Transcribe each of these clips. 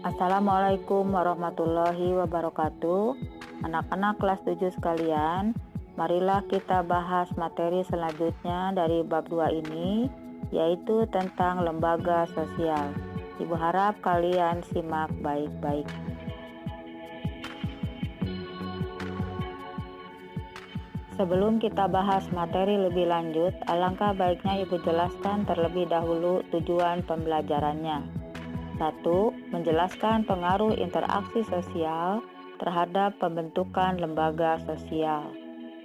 Assalamualaikum warahmatullahi wabarakatuh. Anak-anak kelas 7 sekalian, marilah kita bahas materi selanjutnya dari bab 2 ini, yaitu tentang lembaga sosial. Ibu harap kalian simak baik-baik. Sebelum kita bahas materi lebih lanjut, alangkah baiknya Ibu jelaskan terlebih dahulu tujuan pembelajarannya. 1. Menjelaskan pengaruh interaksi sosial terhadap pembentukan lembaga sosial.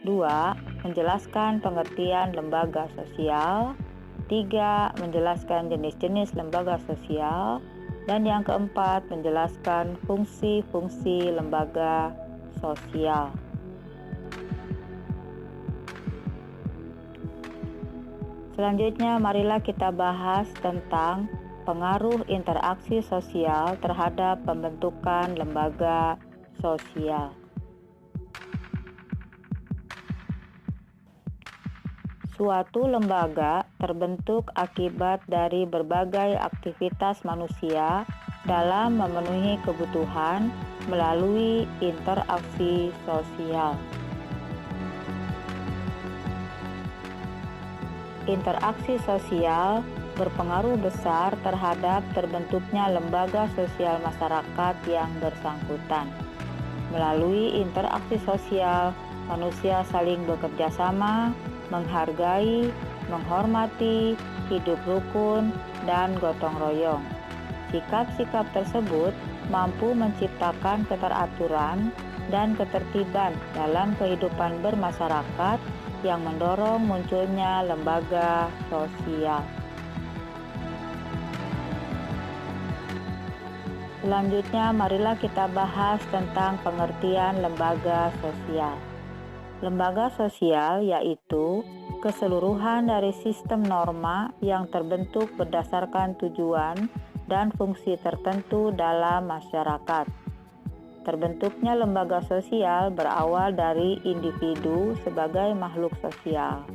2. Menjelaskan pengertian lembaga sosial. 3. Menjelaskan jenis-jenis lembaga sosial. Dan yang keempat, menjelaskan fungsi-fungsi lembaga sosial. Selanjutnya, marilah kita bahas tentang pengaruh interaksi sosial terhadap pembentukan lembaga sosial. Suatu lembaga terbentuk akibat dari berbagai aktivitas manusia dalam memenuhi kebutuhan melalui interaksi sosial. Interaksi sosial berpengaruh besar terhadap terbentuknya lembaga sosial masyarakat yang bersangkutan. Melalui interaksi sosial, manusia saling bekerja sama, menghargai, menghormati, hidup rukun, dan gotong royong. Sikap-sikap tersebut mampu menciptakan keteraturan dan ketertiban dalam kehidupan bermasyarakat yang mendorong munculnya lembaga sosial. Selanjutnya, marilah kita bahas tentang pengertian lembaga sosial. Lembaga sosial yaitu keseluruhan dari sistem norma yang terbentuk berdasarkan tujuan dan fungsi tertentu dalam masyarakat. Terbentuknya lembaga sosial berawal dari individu sebagai makhluk sosial,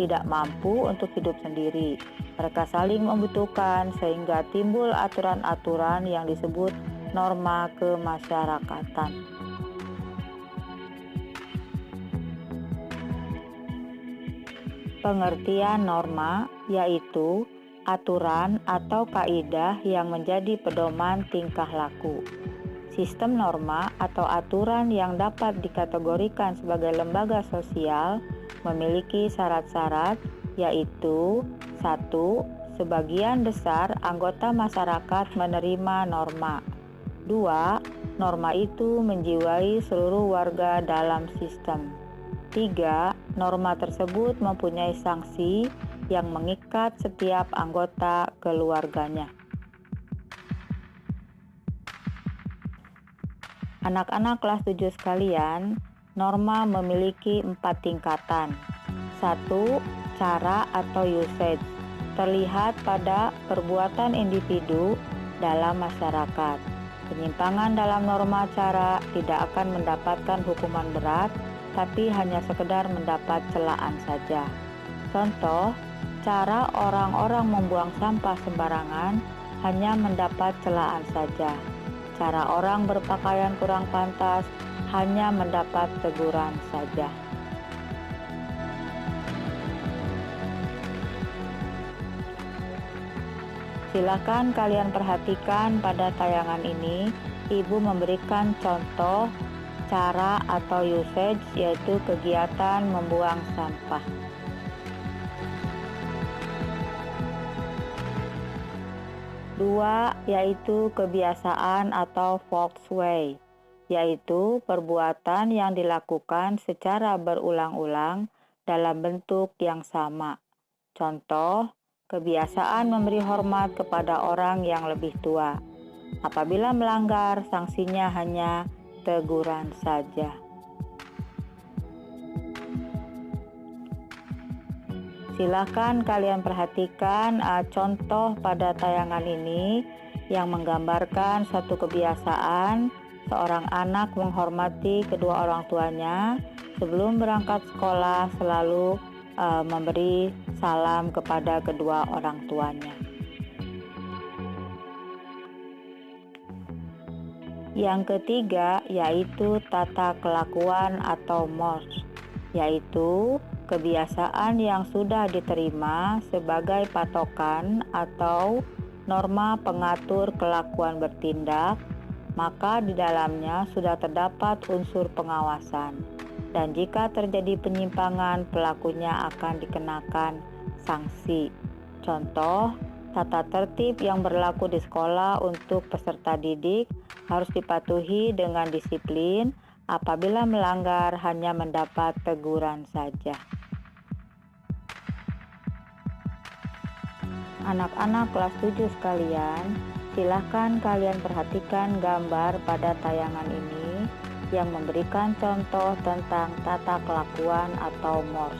tidak mampu untuk hidup sendiri. Mereka saling membutuhkan sehingga timbul aturan-aturan yang disebut norma kemasyarakatan. Pengertian norma yaitu aturan atau kaidah yang menjadi pedoman tingkah laku. Sistem norma atau aturan yang dapat dikategorikan sebagai lembaga sosial memiliki syarat-syarat yaitu 1. Sebagian besar anggota masyarakat menerima norma. 2. Norma itu menjiwai seluruh warga dalam sistem. 3. Norma tersebut mempunyai sanksi yang mengikat setiap anggota keluarganya. Anak-anak kelas 7 sekalian, norma memiliki 4 tingkatan. 1. Cara atau usage, terlihat pada perbuatan individu dalam masyarakat. Penyimpangan dalam norma cara tidak akan mendapatkan hukuman berat, tapi hanya sekedar mendapat celaan saja. Contoh, cara orang-orang membuang sampah sembarangan hanya mendapat celaan saja. Cara orang berpakaian kurang pantas hanya mendapat teguran saja. Silakan kalian perhatikan pada tayangan ini, Ibu memberikan contoh cara atau usage, yaitu kegiatan membuang sampah. Dua, yaitu kebiasaan atau volkswagen, yaitu perbuatan yang dilakukan secara berulang-ulang dalam bentuk yang sama. Contoh, kebiasaan memberi hormat kepada orang yang lebih tua. Apabila melanggar, sanksinya hanya teguran saja. Silakan kalian perhatikan contoh pada tayangan ini yang menggambarkan suatu kebiasaan seorang anak menghormati kedua orang tuanya sebelum berangkat sekolah, selalu memberi salam kepada kedua orang tuanya. Yang ketiga yaitu tata kelakuan atau mores, yaitu kebiasaan yang sudah diterima sebagai patokan atau norma pengatur kelakuan bertindak, maka di dalamnya sudah terdapat unsur pengawasan. Dan jika terjadi penyimpangan, pelakunya akan dikenakan sanksi. Contoh, tata tertib yang berlaku di sekolah untuk peserta didik harus dipatuhi dengan disiplin. Apabila melanggar, hanya mendapat teguran saja. Anak-anak kelas 7 sekalian, silahkan kalian perhatikan gambar pada tayangan ini yang memberikan contoh tentang tata kelakuan atau mores.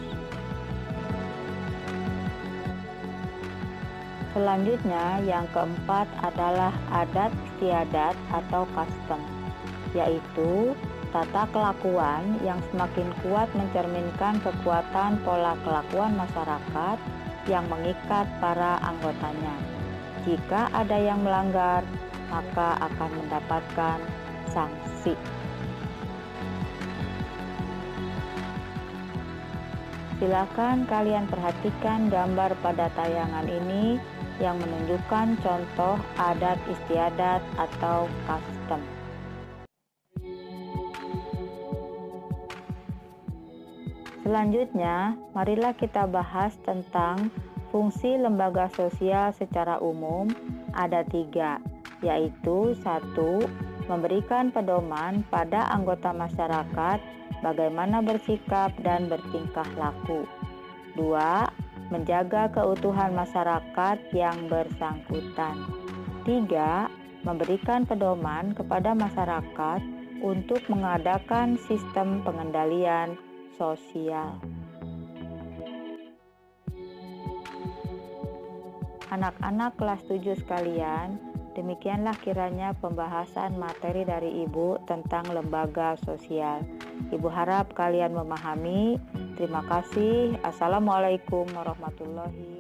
Selanjutnya, yang keempat adalah adat istiadat atau custom, yaitu tata kelakuan yang semakin kuat mencerminkan kekuatan pola kelakuan masyarakat yang mengikat para anggotanya. Jika ada yang melanggar, maka akan mendapatkan sanksi. Silakan kalian perhatikan gambar pada tayangan ini yang menunjukkan contoh adat istiadat atau custom. Selanjutnya, marilah kita bahas tentang fungsi lembaga sosial secara umum. Ada 3, yaitu 1. Memberikan pedoman pada anggota masyarakat bagaimana bersikap dan bertingkah laku. 2. Menjaga keutuhan masyarakat yang bersangkutan. 3. Memberikan pedoman kepada masyarakat untuk mengadakan sistem pengendalian sosial. Anak-anak kelas 7 sekalian, demikianlah kiranya pembahasan materi dari Ibu tentang lembaga sosial. Ibu harap kalian memahami. Terima kasih. Assalamualaikum warahmatullahi wabarakatuh.